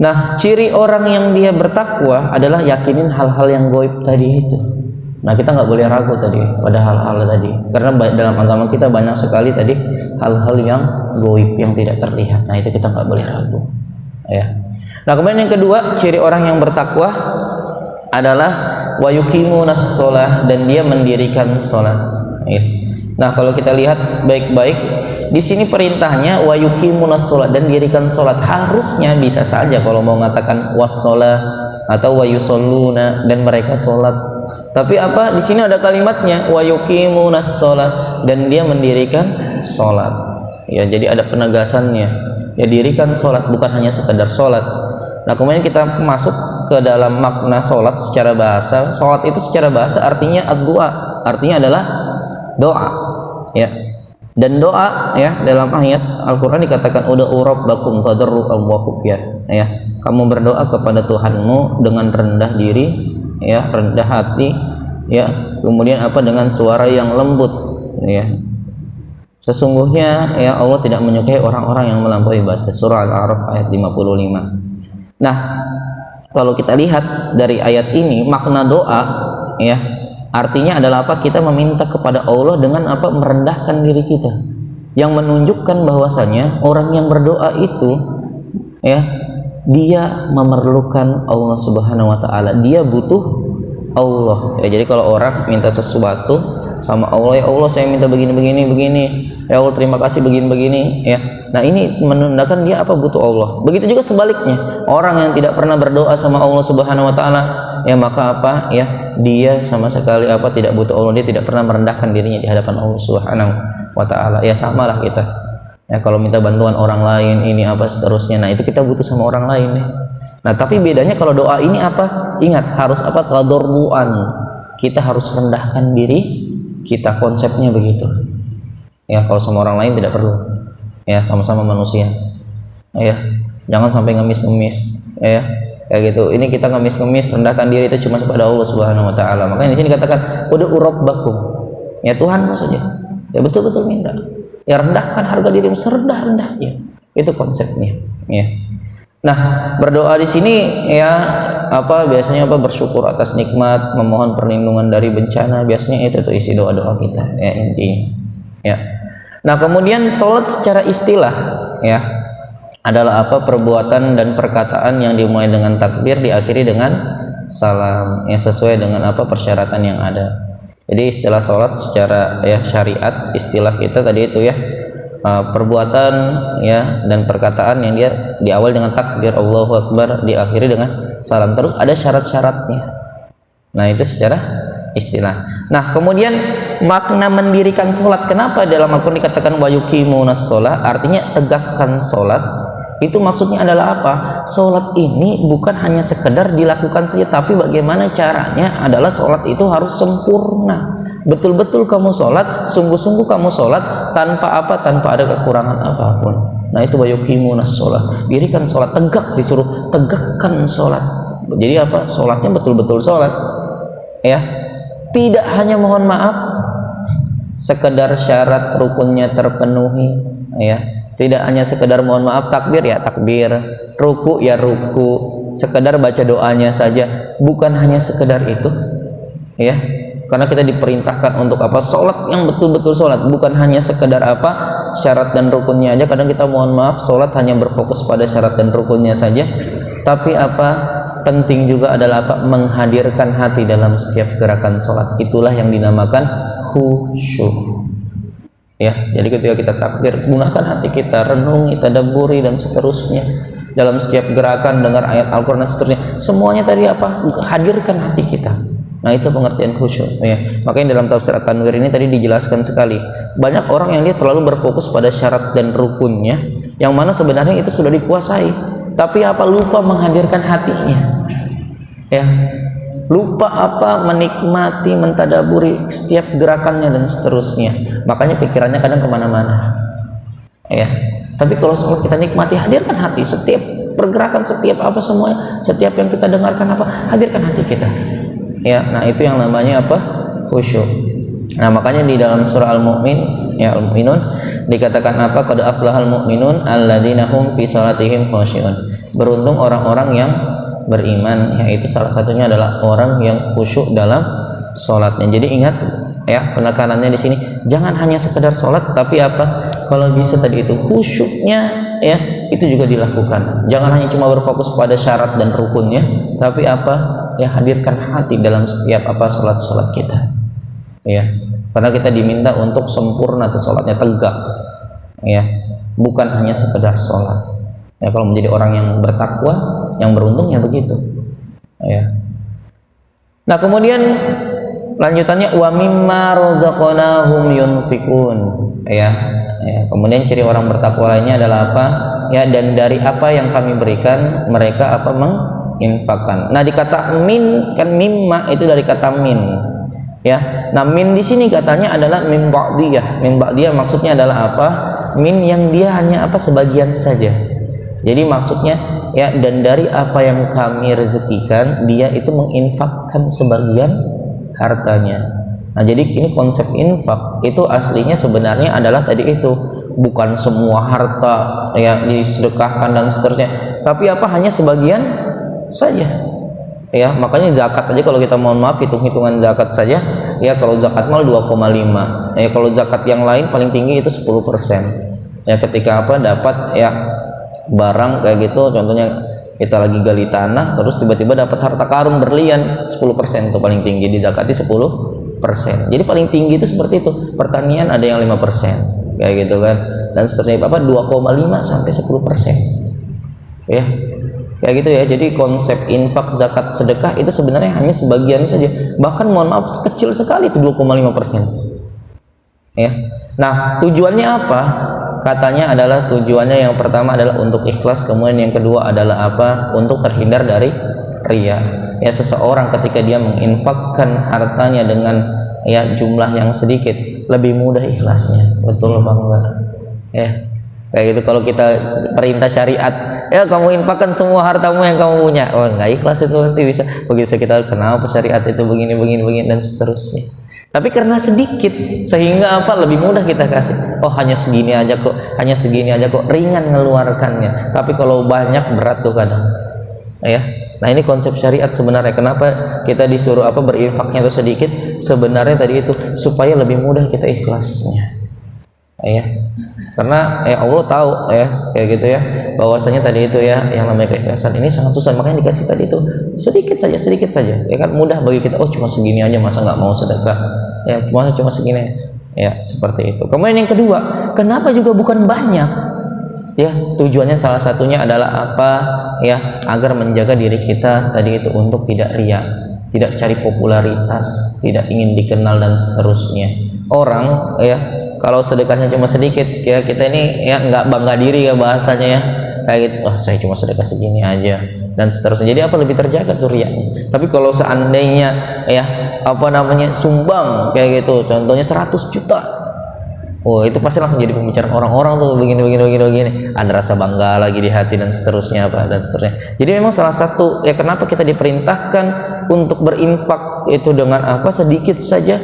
Nah ciri orang yang dia bertakwa adalah yakinin hal-hal yang goib tadi itu. Nah kita nggak boleh ragu tadi pada hal-hal tadi, karena dalam agama kita banyak sekali tadi hal-hal yang goib yang tidak terlihat. Nah itu kita nggak boleh ragu, ya. Nah kemudian yang kedua, ciri orang yang bertakwa adalah wa yuqimunas shalah, dan dia mendirikan salat, ya. Nah kalau kita lihat baik-baik di sini perintahnya wa yuqimunas shalah, dan dirikan salat. Harusnya bisa saja kalau mau mengatakan wassalah atau wa yusalluna, dan mereka salat. Tapi apa, di sini ada kalimatnya wa yuqimunas shalah, dan dia mendirikan salat, ya. Jadi ada penegasannya, ya, dirikan salat, bukan hanya sekedar salat. Nah kemudian kita masuk ke dalam makna salat secara bahasa. Salat itu secara bahasa artinya ad-du'a, artinya adalah doa, ya. Dan doa ya dalam ayat Al-Qur'an dikatakan ud'u rabbakum tadarruan wa khufyah, ya. Kamu berdoa kepada Tuhanmu dengan rendah diri, ya, rendah hati, ya. Kemudian dengan suara yang lembut, ya. Sesungguhnya ya Allah tidak menyukai orang-orang yang melampaui batas. Surah Al-A'raf ayat 55. Nah, kalau kita lihat dari ayat ini makna doa, ya, artinya adalah apa? Kita meminta kepada Allah dengan merendahkan diri kita, yang menunjukkan bahwasanya orang yang berdoa itu, ya, dia memerlukan Allah Subhanahu wa taala, dia butuh Allah. Ya, jadi kalau orang minta sesuatu sama Allah, ya Allah saya minta begini, ya Allah terima kasih begini, ya. Nah, ini menandakan dia butuh Allah. Begitu juga sebaliknya, orang yang tidak pernah berdoa sama Allah Subhanahu wa taala, ya maka ya dia sama sekali tidak butuh Allah, dia tidak pernah merendahkan dirinya di hadapan Allah Subhanahu wa taala. Ya samalah kita. Ya kalau minta bantuan orang lain ini seterusnya. Nah, itu kita butuh sama orang lain ya. Nah, tapi bedanya kalau doa ini Ingat, harus tadarruan. Kita harus rendahkan diri kita, konsepnya begitu. Ya, kalau sama orang lain tidak perlu. Ya, sama-sama manusia. Ya, jangan sampai ngemis-ngemis, ya. Kayak gitu. Ini kita ngemis-ngemis, rendahkan diri itu cuma kepada Allah Subhanahu wa taala. Makanya di sini dikatakan ud'u rabbakum. Ya Tuhanmu saja. Ya betul-betul minta. Ya rendahkan harga dirimu serendah-rendahnya. Itu konsepnya, ya. Nah, berdoa di sini ya biasanya bersyukur atas nikmat, memohon perlindungan dari bencana, biasanya itu tuh isi doa-doa kita ya intinya. Ya. Nah, kemudian salat secara istilah ya adalah perbuatan dan perkataan yang dimulai dengan takbir diakhiri dengan salam, yang sesuai dengan persyaratan yang ada. Jadi istilah salat secara syariat, istilah kita tadi itu ya perbuatan ya dan perkataan yang dia diawali dengan takbir Allahu Akbar, diakhiri dengan salam. Terus ada syarat-syaratnya. Nah, itu secara istilah. Nah, kemudian makna mendirikan sholat, kenapa dalam Al-Quran dikatakan wa yuqimunas sholat, artinya tegakkan sholat. Itu maksudnya adalah sholat ini bukan hanya sekedar dilakukan saja, tapi bagaimana caranya adalah sholat itu harus sempurna. Betul-betul kamu sholat, sungguh-sungguh kamu sholat tanpa ada kekurangan apapun. Nah, itu wa yuqimunas sholat, dirikan sholat, tegak, disuruh tegakkan sholat. Jadi sholatnya betul-betul sholat, ya. Tidak hanya mohon maaf sekedar syarat rukunnya terpenuhi, ya. Tidak hanya sekedar mohon maaf takbir ya takbir, ruku ya ruku, sekedar baca doanya saja, bukan hanya sekedar itu, ya. Karena kita diperintahkan untuk sholat yang betul-betul sholat, bukan hanya sekedar syarat dan rukunnya aja. Kadang kita mohon maaf sholat hanya berfokus pada syarat dan rukunnya saja, tapi penting juga adalah menghadirkan hati dalam setiap gerakan sholat. Itulah yang dinamakan khusyuk, ya. Jadi ketika kita takbir, gunakan hati kita, renungi, tadabburi dan seterusnya. Dalam setiap gerakan, dengar ayat Al-Quran dan seterusnya, semuanya tadi hadirkan hati kita. Nah, itu pengertian khusyuk, ya. Makanya dalam tafsir At-Tanwir ini tadi dijelaskan sekali, banyak orang yang dia terlalu berfokus pada syarat dan rukunnya, yang mana sebenarnya itu sudah dikuasai, tapi lupa menghadirkan hatinya, ya. Lupa menikmati, mentadaburi setiap gerakannya dan seterusnya. Makanya pikirannya kadang kemana-mana, ya. Tapi kalau sholat kita nikmati, hadirkan hati, setiap pergerakan, setiap semuanya, setiap yang kita dengarkan hadirkan hati kita, ya. Nah, itu yang namanya khusyuk. Nah, makanya di dalam surah Al-Mu'min, ya Al-Mu'minun, dikatakan qad aflahal mu'minun alladzina hum fi salatihim khashi'un. Beruntung orang-orang yang beriman, yaitu salah satunya adalah orang yang khusyuk dalam salatnya. Jadi ingat ya, penekanannya di sini jangan hanya sekedar salat, tapi kalau bisa tadi itu khusyuknya, ya, itu juga dilakukan. Jangan hanya cuma berfokus pada syarat dan rukunnya, tapi ya hadirkan hati dalam setiap salat kita, ya. Karena kita diminta untuk sempurna tuh salatnya, tegak, ya, bukan hanya sekedar salat. Ya, kalau menjadi orang yang bertakwa, yang beruntung ya begitu, ya. Nah, kemudian lanjutannya wa mimma razaqnahum yunfikun, ya. Kemudian ciri orang bertakwa lainnya adalah ya, dan dari apa yang kami berikan mereka menginfakkan. Nah, dikata min kan mimma itu dari kata min. Ya, nah min di sini katanya adalah min ba'diyah. Min ba'diyah maksudnya adalah apa? Min yang dia hanya apa, sebagian saja. Jadi maksudnya ya, dan dari apa yang kami rezekikan, dia itu menginfakkan sebagian hartanya. Nah, jadi ini konsep infak itu aslinya sebenarnya adalah tadi itu, bukan semua harta ya disedekahkan dan seterusnya, tapi apa, hanya sebagian saja. Ya, makanya zakat aja kalau kita mohon maaf hitung-hitungan zakat saja ya, kalau zakat mal 2,5 ya, kalau zakat yang lain paling tinggi itu 10%. Ya, ketika apa, dapat ya barang kayak gitu, contohnya kita lagi gali tanah terus tiba-tiba dapat harta karun berlian, 10% itu paling tinggi, di zakati 10%. Jadi paling tinggi itu seperti itu. Pertanian ada yang 5% kayak gitu kan, dan seterusnya apa 2,5 sampai 10% ya, kayak gitu ya. Jadi konsep infak, zakat, sedekah itu sebenarnya hanya sebagian saja, bahkan mohon maaf kecil sekali itu 2,5% ya. Nah, tujuannya apa? Katanya adalah tujuannya yang pertama adalah untuk ikhlas, kemudian yang kedua adalah apa, untuk terhindar dari riya. Ya, seseorang ketika dia menginfakkan hartanya dengan ya jumlah yang sedikit, lebih mudah ikhlasnya. Betul apa enggak ya? Kayak gitu. Kalau kita perintah syariat, ya kamu infakkan semua hartamu yang kamu punya, oh enggak ikhlas itu, nanti bisa begitu kita kenapa syariat itu begini dan seterusnya. Tapi karena sedikit sehingga apa, lebih mudah kita kasih. Oh hanya segini aja kok, ringan ngeluarkannya. Tapi kalau banyak berat tuh kadang ya. Nah, ini konsep syariat sebenarnya. Kenapa kita disuruh apa, berinfaknya itu sedikit, sebenarnya tadi itu supaya lebih mudah kita ikhlasnya ya. Karena ya Allah tahu ya kayak gitu ya, bahwasanya tadi itu ya yang namanya keikhlasan ini sangat susah, makanya dikasih tadi itu sedikit saja ya kan, mudah bagi kita. Oh cuma segini aja, masa nggak mau sedekah ya, cuma segini ya, seperti itu. Kemudian yang kedua, kenapa juga bukan banyak ya? Tujuannya salah satunya adalah apa ya, agar menjaga diri kita tadi itu untuk tidak riya, tidak cari popularitas, tidak ingin dikenal dan seterusnya. Orang ya kalau sedekahnya cuma sedikit ya, kita ini ya nggak bangga diri ya bahasanya ya, kayak gitu, oh saya cuma sedekah segini aja dan seterusnya. Jadi apa, lebih terjaga tuh riyanya. Tapi kalau seandainya ya apa namanya sumbang kayak gitu, contohnya 100 juta, oh itu pasti langsung jadi pembicaraan orang-orang tuh, begini, ada rasa bangga lagi di hati dan seterusnya apa dan seterusnya. Jadi memang salah satu ya kenapa kita diperintahkan untuk berinfak itu dengan apa, sedikit saja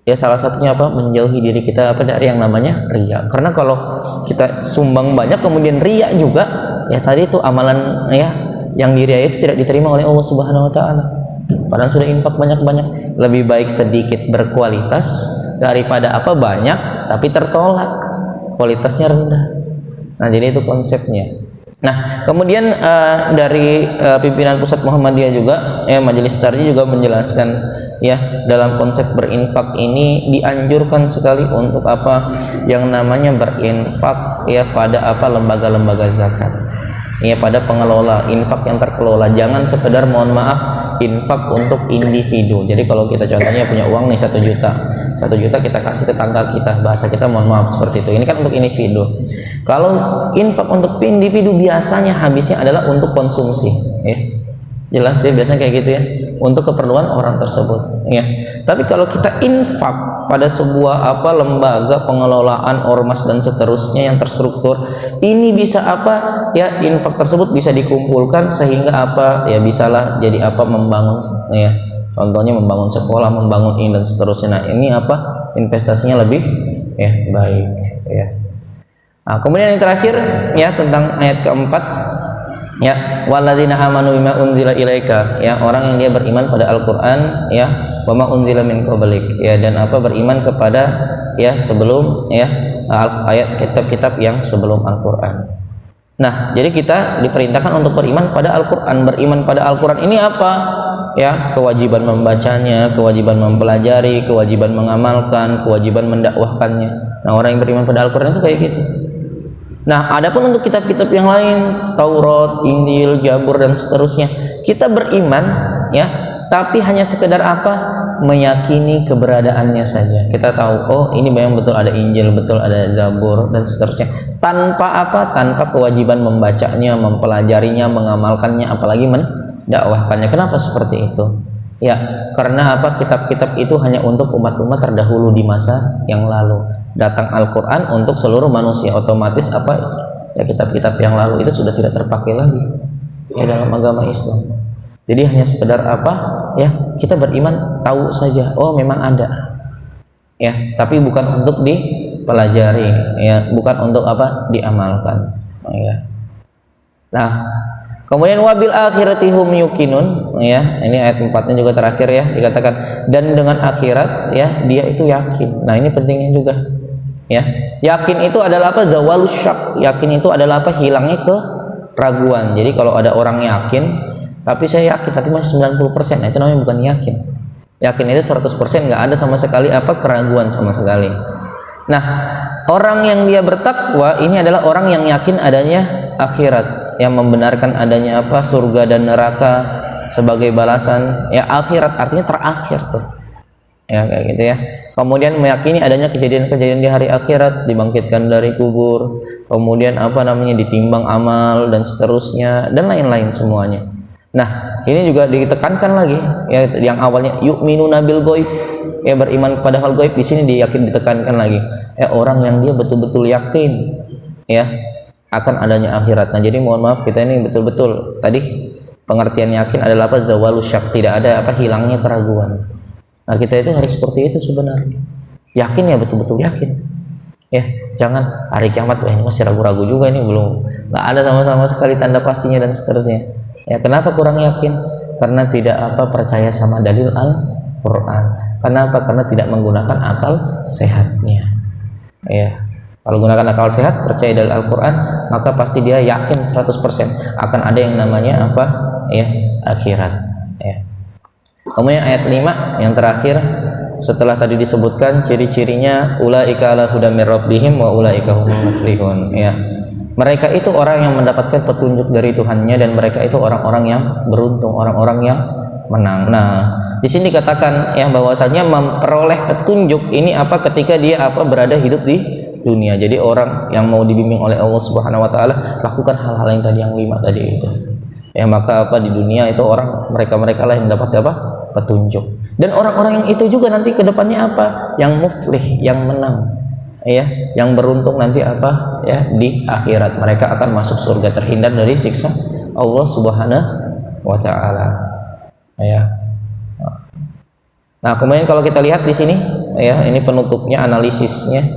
ya, salah satunya apa, menjauhi diri kita apa dari yang namanya riya. Karena kalau kita sumbang banyak kemudian riya juga ya, tadi itu amalan ya yang diriya itu tidak diterima oleh Allah Subhanahu wa taala. Padahal sudah infak banyak-banyak. Lebih baik sedikit berkualitas daripada apa, banyak tapi tertolak, kualitasnya rendah. Nah, jadi itu konsepnya. Nah, kemudian dari pimpinan pusat Muhammadiyah juga ya, Majelis Tarji juga menjelaskan ya, dalam konsep berinfak ini dianjurkan sekali untuk apa, yang namanya berinfak ya pada apa, lembaga-lembaga zakat ya, pada pengelola, infak yang terkelola. Jangan sekedar mohon maaf infak untuk individu. Jadi kalau kita contohnya punya uang nih 1 juta kita kasih tetangga kita, bahasa kita mohon maaf seperti itu, ini kan untuk individu. Kalau infak untuk individu biasanya habisnya adalah untuk konsumsi ya, jelas ya, biasanya kayak gitu ya, untuk keperluan orang tersebut ya. Tapi kalau kita infak pada sebuah apa, lembaga pengelolaan, ormas dan seterusnya yang terstruktur, ini bisa apa ya, infak tersebut bisa dikumpulkan sehingga apa ya, bisalah jadi apa, membangun ya, contohnya membangun sekolah, membangun ini dan seterusnya. Nah, ini apa, investasinya lebih ya baik ya. Nah, kemudian yang terakhir ya, tentang ayat keempat ya, walladzina amanu bima unzila ilaika ya, orang yang dia beriman pada Al-Qur'an ya, wa ma unzila min qablik ya, dan apa, beriman kepada ya sebelum ya ayat kitab-kitab yang sebelum Al-Qur'an. Nah, jadi kita diperintahkan untuk beriman pada Al-Qur'an. Beriman pada Al-Qur'an ini apa ya, kewajiban membacanya, kewajiban mempelajari, kewajiban mengamalkan, kewajiban mendakwahkannya. Nah, orang yang beriman pada Al-Qur'an itu kayak gitu. Nah, adapun untuk kitab-kitab yang lain, Taurat, Injil, Zabur dan seterusnya, kita beriman ya, tapi hanya sekedar apa, meyakini keberadaannya saja. Kita tahu, oh ini memang betul ada Injil, betul ada Zabur dan seterusnya, tanpa apa, tanpa kewajiban membacanya, mempelajarinya, mengamalkannya, apalagi mendakwahkannya. Kenapa seperti itu Ya, karena apa? Kitab-kitab itu hanya untuk umat-umat terdahulu di masa yang lalu. Datang Al-Qur'an untuk seluruh manusia, otomatis apa? Ya, kitab-kitab yang lalu itu sudah tidak terpakai lagi ya dalam agama Islam. Jadi hanya sekedar apa? Ya, kita beriman tahu saja. Oh, memang ada. Ya, tapi bukan untuk dipelajari, ya, bukan untuk apa? Diamalkan. Ya. Nah, kemudian wabil akhirati hum yuqinun, ya. Ini ayat 4-nya juga terakhir ya, dikatakan dan dengan akhirat ya dia itu yakin. Nah, ini pentingnya juga. Ya. Yakin itu adalah apa? Zawalus syak. Yakin itu adalah apa? Hilangnya keraguan. Jadi kalau ada orang yakin, tapi saya yakin tapi masih 90%, nah itu namanya bukan yakin. Yakin itu 100%, nggak ada sama sekali apa? Keraguan sama sekali. Nah, orang yang dia bertakwa ini adalah orang yang yakin adanya akhirat, yang membenarkan adanya apa? Surga dan neraka sebagai balasan. Ya, akhirat artinya terakhir tuh. Ya, kayak gitu ya. Kemudian meyakini adanya kejadian-kejadian di hari akhirat, dibangkitkan dari kubur, kemudian apa namanya? Ditimbang amal dan seterusnya dan lain-lain semuanya. Nah, ini juga ditekankan lagi ya, yang awalnya yu'minuna bil ghaib, ya beriman kepada hal gaib, di sini ditekankan lagi ya orang yang dia betul-betul yakin ya akan adanya akhirat. Nah, jadi mohon maaf kita ini betul-betul tadi pengertian yakin adalah apa? Zawalus syak, tidak ada apa? Hilangnya keraguan. Nah, kita itu harus seperti itu sebenarnya. Yakin ya, betul-betul yakin. Ya, jangan hari kiamat wah ini masih ragu-ragu juga, ini belum, nggak ada sama-sama sekali tanda pastinya dan seterusnya. Ya, kenapa kurang yakin? Karena tidak apa? Percaya sama dalil Al-Qur'an. Kenapa? Karena tidak menggunakan akal sehatnya. Ya, kalau gunakan akal sehat, percaya dalil Al-Qur'an, maka pasti dia yakin 100% akan ada yang namanya apa? Ya, akhirat. Ya. Kemudian ayat 5 yang terakhir, setelah tadi disebutkan ciri-cirinya ulaika ala hudam mir rabbihim wa ulaika humul muflihun, ya. Mereka itu orang yang mendapatkan petunjuk dari Tuhannya dan mereka itu orang-orang yang beruntung, orang-orang yang menang. Nah, di sini dikatakan ya bahwasanya memperoleh petunjuk ini apa? Ketika dia apa? Berada hidup di dunia. Jadi orang yang mau dibimbing oleh Allah Subhanahu wa taala, lakukan hal-hal yang tadi, yang 5 tadi itu. Ya, maka apa? Di dunia itu orang mereka lah yang dapat apa? Petunjuk. Dan orang-orang yang itu juga nanti ke depannya apa? Yang muflih, yang menang. Ya, yang beruntung nanti apa? Ya, di akhirat mereka akan masuk surga, terhindar dari siksa Allah Subhanahu wa taala. Ya. Nah, kemudian kalau kita lihat di sini ya, ini penutupnya, analisisnya.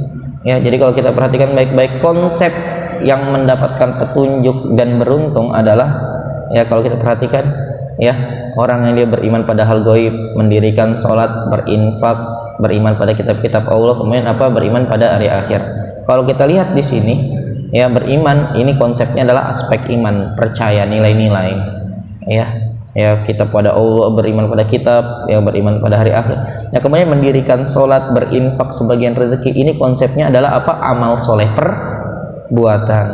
Ya, jadi kalau kita perhatikan baik-baik, konsep yang mendapatkan petunjuk dan beruntung adalah ya, kalau kita perhatikan ya, orang yang dia beriman pada hal gaib, mendirikan sholat, berinfak, beriman pada kitab-kitab Allah, kemudian apa? Beriman pada hari akhir. Kalau kita lihat di sini ya, beriman ini konsepnya adalah aspek iman, percaya nilai-nilai ya kita pada Allah, beriman pada kitab, ya beriman pada hari akhir. Ya, kemudian mendirikan sholat, berinfak sebagian rezeki, ini konsepnya adalah apa? Amal soleh, perbuatan.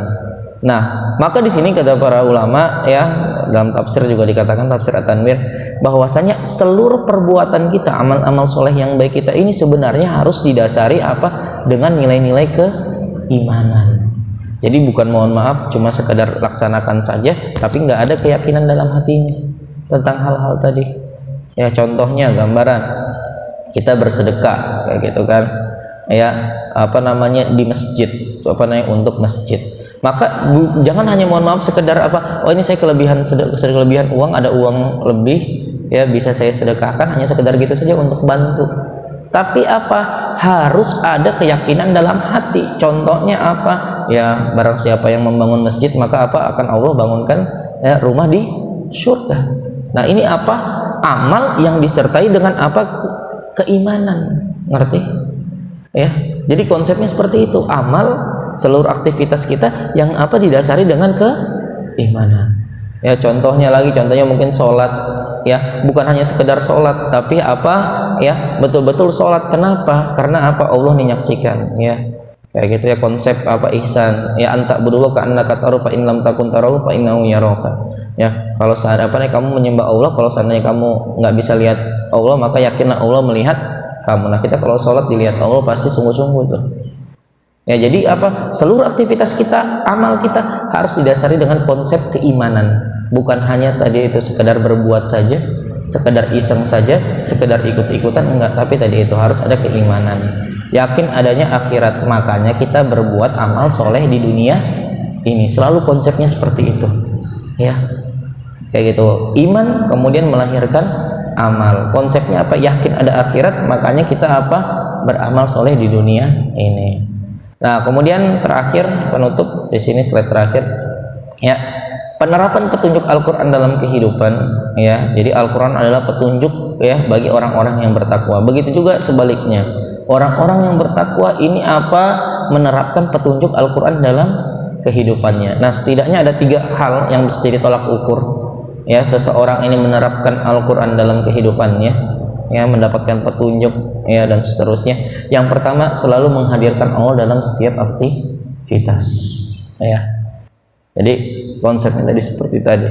Nah, maka di sini kata para ulama ya, dalam tafsir juga dikatakan, tafsir At-Tanwir, bahwasanya seluruh perbuatan kita, amal-amal soleh yang baik kita ini sebenarnya harus didasari apa? Dengan nilai-nilai keimanan. Jadi bukan, mohon maaf, cuma sekedar laksanakan saja tapi nggak ada keyakinan dalam hatinya tentang hal-hal tadi. Ya, contohnya gambaran kita bersedekah kayak gitu kan. Ya, apa namanya, di masjid, apa namanya, untuk masjid. Maka jangan hanya, mohon maaf, sekedar apa? Oh, ini saya kelebihan uang, ada uang lebih ya, bisa saya sedekahkan, hanya sekedar gitu saja untuk bantu. Tapi apa? Harus ada keyakinan dalam hati. Contohnya apa? Ya, barang siapa yang membangun masjid, maka apa? Akan Allah bangunkan ya, rumah di surga. Nah, ini apa? Amal yang disertai dengan apa? Keimanan. Ngerti? Ya. Jadi konsepnya seperti itu. Amal, seluruh aktivitas kita yang apa? Didasari dengan keimanan. Ya, contohnya mungkin sholat. Ya, bukan hanya sekedar sholat, tapi apa? Ya, betul-betul sholat. Kenapa? Karena apa? Allah menyaksikan. Ya, kayak gitu ya, konsep apa? Ihsan. Ya, anta budullah ka annaka tarahu fa in lam takun tarahu fa innahu yaraka. Ya, kalau seandainya kamu menyembah Allah, kalau seandainya kamu nggak bisa lihat Allah, maka yakinlah Allah melihat kamu. Nah, kita kalau sholat dilihat Allah pasti sungguh-sungguh tuh. Ya, jadi apa? Seluruh aktivitas kita, amal kita harus didasari dengan konsep keimanan. Bukan hanya tadi itu sekedar berbuat saja sekedar iseng saja, sekedar ikut-ikutan, enggak, tapi tadi itu harus ada keimanan, yakin adanya akhirat, makanya kita berbuat amal soleh di dunia ini, selalu konsepnya seperti itu ya, kayak gitu. Iman kemudian melahirkan amal, konsepnya apa? Yakin ada akhirat, makanya kita apa? Beramal soleh di dunia ini. Nah, kemudian terakhir, penutup di sini, slide terakhir ya, penerapan petunjuk Al-Quran dalam kehidupan ya. Jadi Al-Quran adalah petunjuk ya bagi orang-orang yang bertakwa. Begitu juga sebaliknya, orang-orang yang bertakwa ini apa? Menerapkan petunjuk Al-Quran dalam kehidupannya. Nah, setidaknya ada 3 hal yang bisa jadi tolak ukur ya, seseorang ini menerapkan Al-Quran dalam kehidupannya ya, mendapatkan petunjuk ya, dan seterusnya. Yang pertama, selalu menghadirkan Allah dalam setiap aktivitas ya. Jadi konsepnya tadi seperti tadi.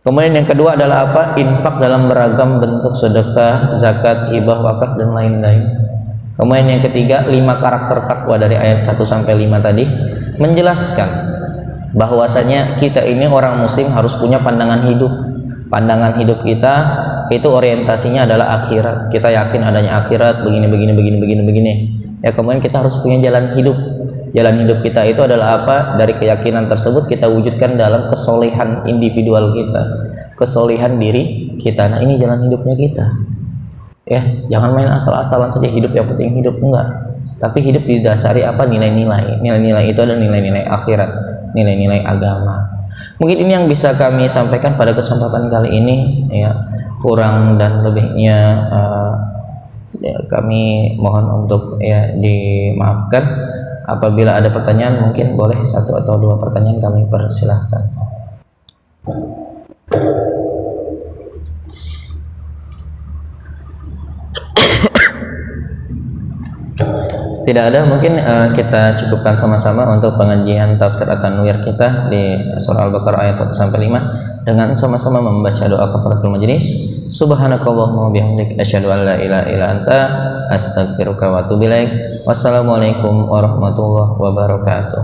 Kemudian yang kedua adalah apa? Infak dalam beragam bentuk, sedekah, zakat, hibah, wakaf, dan lain-lain. Kemudian yang ketiga, 5 karakter takwa dari ayat 1 sampai 5 tadi menjelaskan bahwasanya kita ini orang muslim harus punya pandangan hidup. Pandangan hidup kita itu orientasinya adalah akhirat. Kita yakin adanya akhirat, begini. Ya, kemudian kita harus punya jalan hidup. Jalan hidup kita itu adalah apa? Dari keyakinan tersebut kita wujudkan dalam kesolehan individual kita, kesolehan diri kita. Nah, ini jalan hidupnya kita. Ya, jangan main asal-asalan saja hidup, yang penting hidup, enggak. Tapi hidup didasari apa? Nilai-nilai. Nilai-nilai itu adalah nilai-nilai akhirat, nilai-nilai agama. Mungkin ini yang bisa kami sampaikan pada kesempatan kali ini ya. Kurang dan lebihnya ya, kami mohon untuk ya dimaafkan. Apabila ada pertanyaan, mungkin boleh 1 atau 2 pertanyaan kami persilahkan. Tidak ada, mungkin kita cukupkan sama-sama untuk pengajian tafsir At-Tanwir kita di surah Al-Baqarah ayat 1 sampai 5 dengan sama-sama membaca doa kafaratul majlis. Subhanakallahumma bihamdik asyhadu an la ilaha illa anta astaghfiruka wa atubu ilaik. Wassalamualaikum warahmatullahi wabarakatuh.